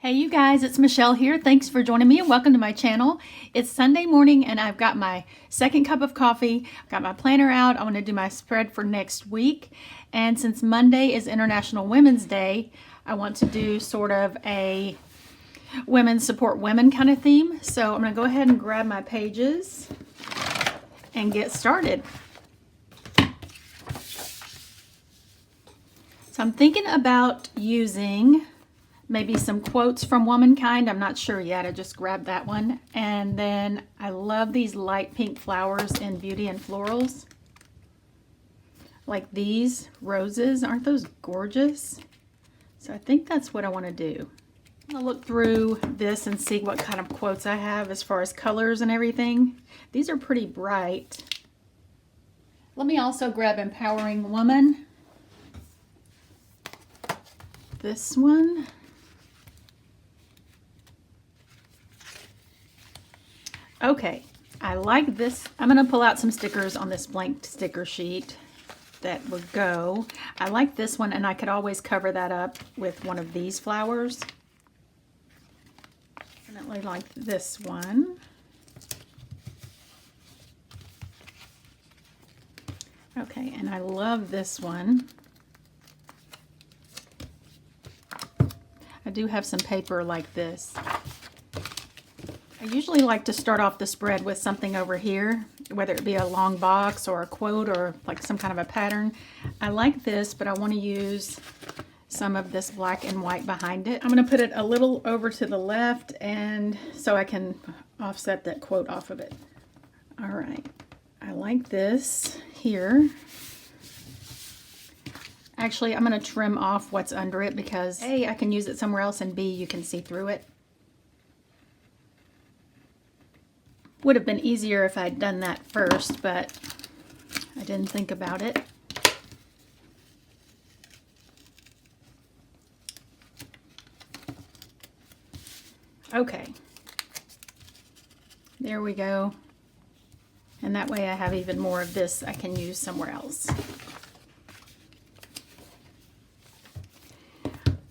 Hey you guys, it's Michelle here. Thanks for joining me and welcome to my channel. It's Sunday morning and I've got my second cup of coffee. I've got my planner out. I want to do my spread for next week. And since Monday is International Women's Day, I want to do sort of a women support women kind of theme. So I'm going to go ahead and grab my pages and get started. So I'm thinking about using maybe some quotes from Womankind. I'm not sure yet. I just grabbed that one. And then I love these light pink flowers in Beauty and Florals. Like these roses. Aren't those gorgeous? So I think that's what I want to do. I'm going to look through this and see what kind of quotes I have as far as colors and everything. These are pretty bright. Let me also grab Empowering Woman. This one. Okay, I like this. I'm going to pull out some stickers on this blank sticker sheet that would go. I like this one, and I could always cover that up with one of these flowers. Definitely like this one. Okay, and I love this one. I do have some paper like this. I usually like to start off the spread with something over here, whether it be a long box or a quote or like some kind of a pattern. I like this, but I want to use some of this black and white behind it. I'm going to put it a little over to the left and so I can offset that quote off of it. All right, I like this here. Actually, I'm going to trim off what's under it because A, I can use it somewhere else, and B, you can see through it. Would have been easier if I'd done that first, but I didn't think about it. Okay, there we go. And that way I have even more of this I can use somewhere else.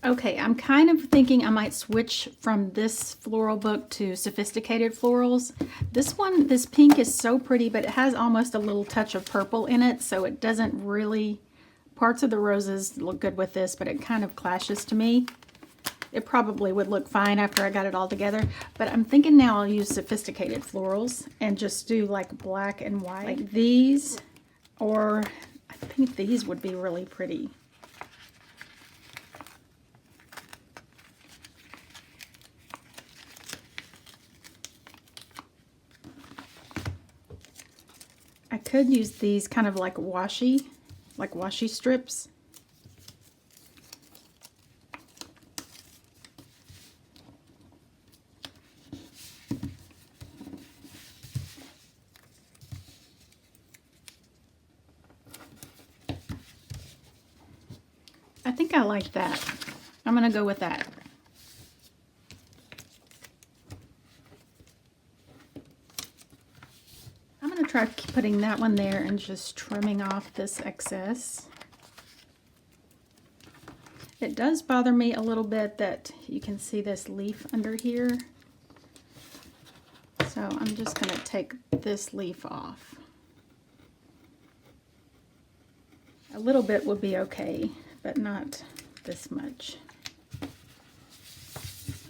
Okay, I'm kind of thinking I might switch from this floral book to Sophisticated Florals. This one, this pink is so pretty, but it has almost a little touch of purple in it, so it doesn't really, parts of the roses look good with this, but it kind of clashes to me. It probably would look fine after I got it all together, but I'm thinking now I'll use Sophisticated Florals and just do like black and white, like these, or I think these would be really pretty. I could use these kind of like washi strips. I think I like that. I'm going to go with that. Try putting that one there and just trimming off this excess. It does bother me a little bit that you can see this leaf under here. So I'm just going to take this leaf off. A little bit would be okay, but not this much.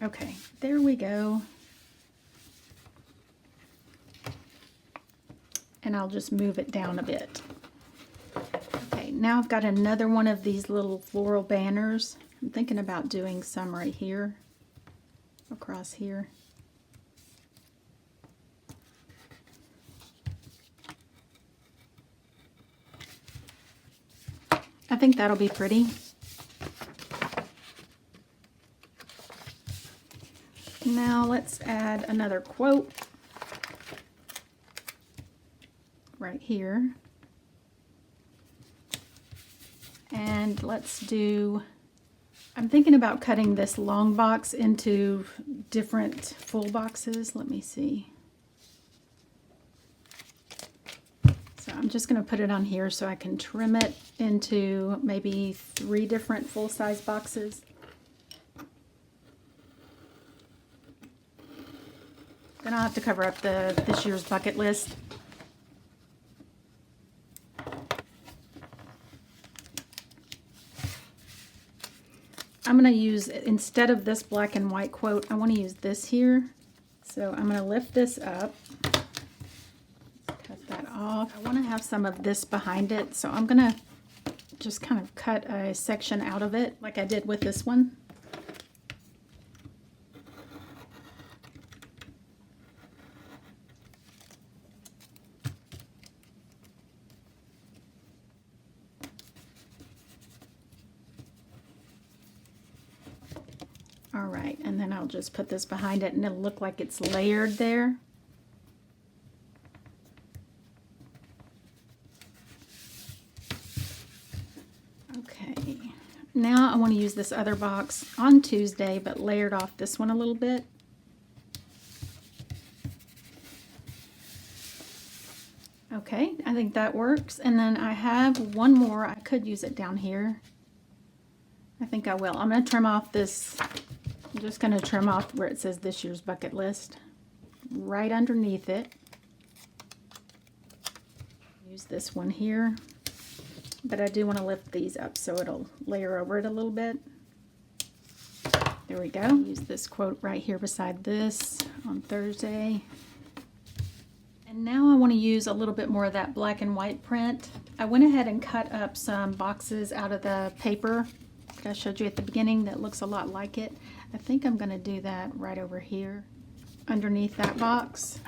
Okay, there we go. And I'll just move it down a bit. Okay, now I've got another one of these little floral banners. I'm thinking about doing some right here, across here. I think that'll be pretty. Now let's add another quote. Right here, and let's do, I'm thinking about cutting this long box into different full boxes. Let me see. So I'm just going to put it on here so I can trim it into maybe 3 different full-size boxes. Then I'll have to cover up this year's bucket list. I'm going to use, instead of this black and white quote, I want to use this here. So I'm going to lift this up. Cut that off. I want to have some of this behind it, so I'm going to just kind of cut a section out of it like I did with this one. All right, and then I'll just put this behind it and it'll look like it's layered there. Okay, now I want to use this other box on Tuesday, but layered off this one a little bit. Okay, I think that works. And then I have one more. I could use it down here. I think I will. I'm going to trim off this. I'm just going to trim off where it says this year's bucket list, right underneath it. Use this one here, but I do want to lift these up so it'll layer over it a little bit. There we go. Use this quote right here beside this on Thursday. And now I want to use a little bit more of that black and white print. I went ahead and cut up some boxes out of the paper that I showed you at the beginning that looks a lot like it. I think I'm going to do that right over here underneath that box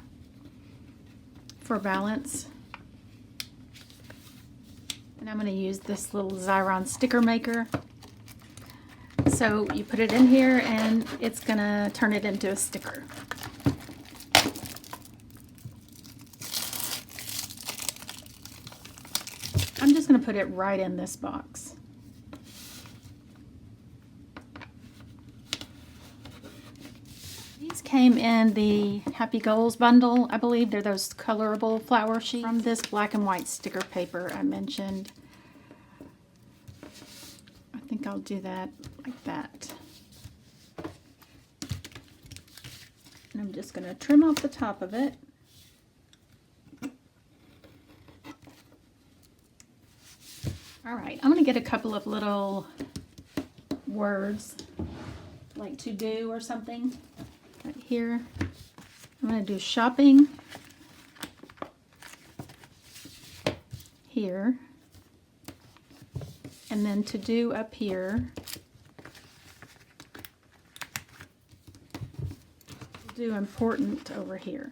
for balance. And I'm going to use this little XYRON sticker maker. So you put it in here and it's going to turn it into a sticker. I'm just going to put it right in this box. These came in the Happy Goals bundle. I believe they're those colorable flower sheets from this black and white sticker paper I mentioned. I think I'll do that like that. And I'm just going to trim off the top of it. All right, I'm going to get a couple of little words, like to do or something, right here. I'm going to do shopping here, and then to do up here. Do important over here.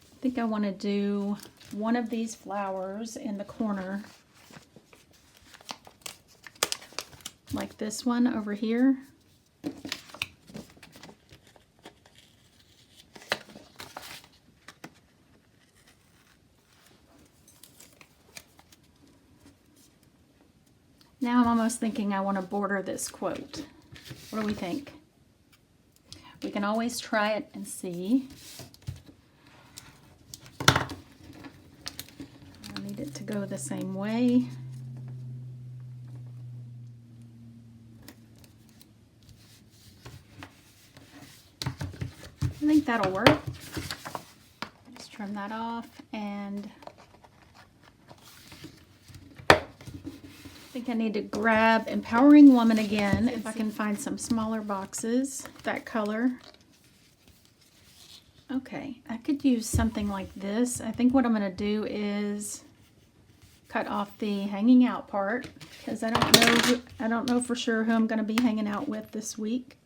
I think I want to do one of these flowers in the corner, like this one over here. Now I'm almost thinking I want to border this quote. What do we think? We can always try it and see. It to go the same way. I think that'll work. Just trim that off, and I think I need to grab Empowering Woman again if I can find some smaller boxes that color. Okay, I could use something like this. I think what I'm going to do is cut off the hanging out part because I don't know for sure who I'm going to be hanging out with this week.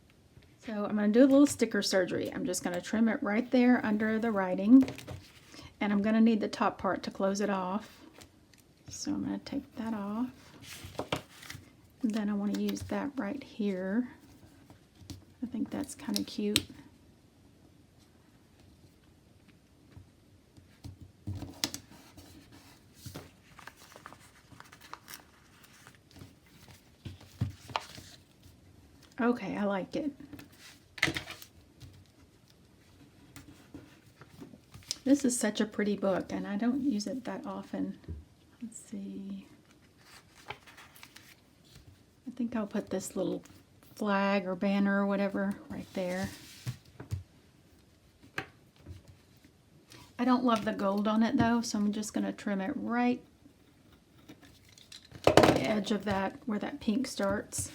So I'm going to do a little sticker surgery. I'm just going to trim it right there under the writing, and I'm going to need the top part to close it off. So I'm going to take that off, and then I want to use that right here. I think that's kind of cute. Okay, I like it. This is such a pretty book, and I don't use it that often. Let's see. think I'll put this little flag or banner or whatever right there. I don't love the gold on it though, so I'm just going to trim it right at the edge of that, where that pink starts.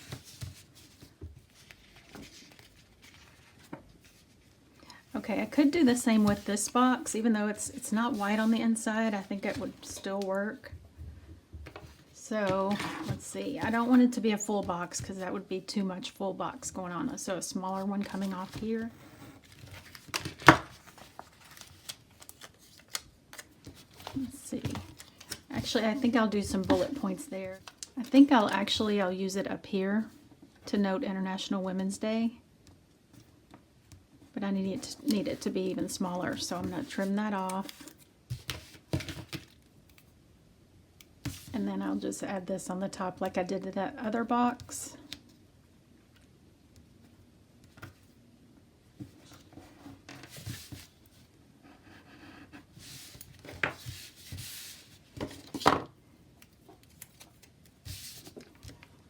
Okay, I could do the same with this box, even though it's not white on the inside. I think it would still work. So let's see, I don't want it to be a full box because that would be too much full box going on. So a smaller one coming off here. Let's see. Actually, I think I'll do some bullet points there. I think I'll use it up here to note International Women's Day. But I need it to be even smaller, so I'm going to trim that off. And then I'll just add this on the top like I did to that other box.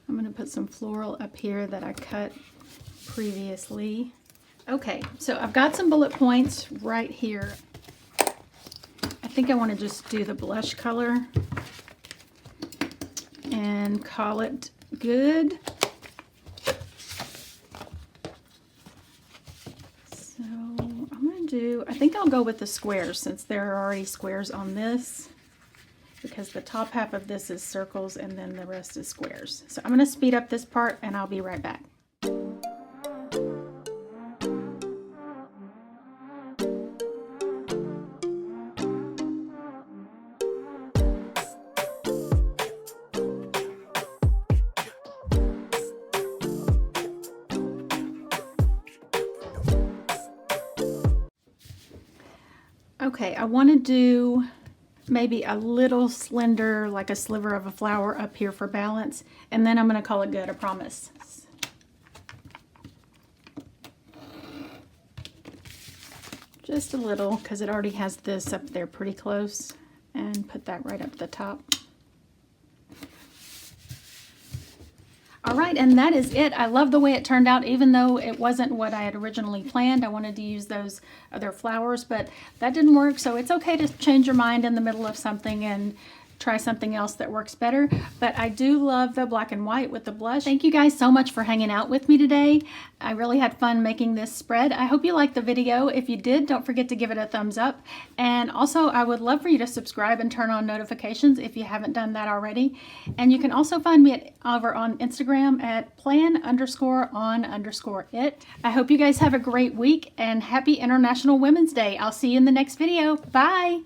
I'm going to put some floral up here that I cut previously. Okay, so I've got some bullet points right here. I think I want to just do the blush color and call it good. So I'm going to do, I think I'll go with the squares since there are already squares on this, because the top half of this is circles and then the rest is squares. So I'm going to speed up this part and I'll be right back. Okay, I want to do maybe a little slender, like a sliver of a flower up here for balance, and then I'm going to call it good, I promise. Just a little, because it already has this up there pretty close, and put that right up the top. All right, and that is it. I love the way it turned out, even though it wasn't what I had originally planned. I wanted to use those other flowers, but that didn't work, so it's okay to change your mind in the middle of something and try something else that works better. But I do love the black and white with the blush. Thank you guys so much for hanging out with me today. I really had fun making this spread. I hope you liked the video. If you did, don't forget to give it a thumbs up. And also, I would love for you to subscribe and turn on notifications if you haven't done that already. And you can also find me over on Instagram at plan_on_it. I hope you guys have a great week and happy International Women's Day. I'll see you in the next video. Bye!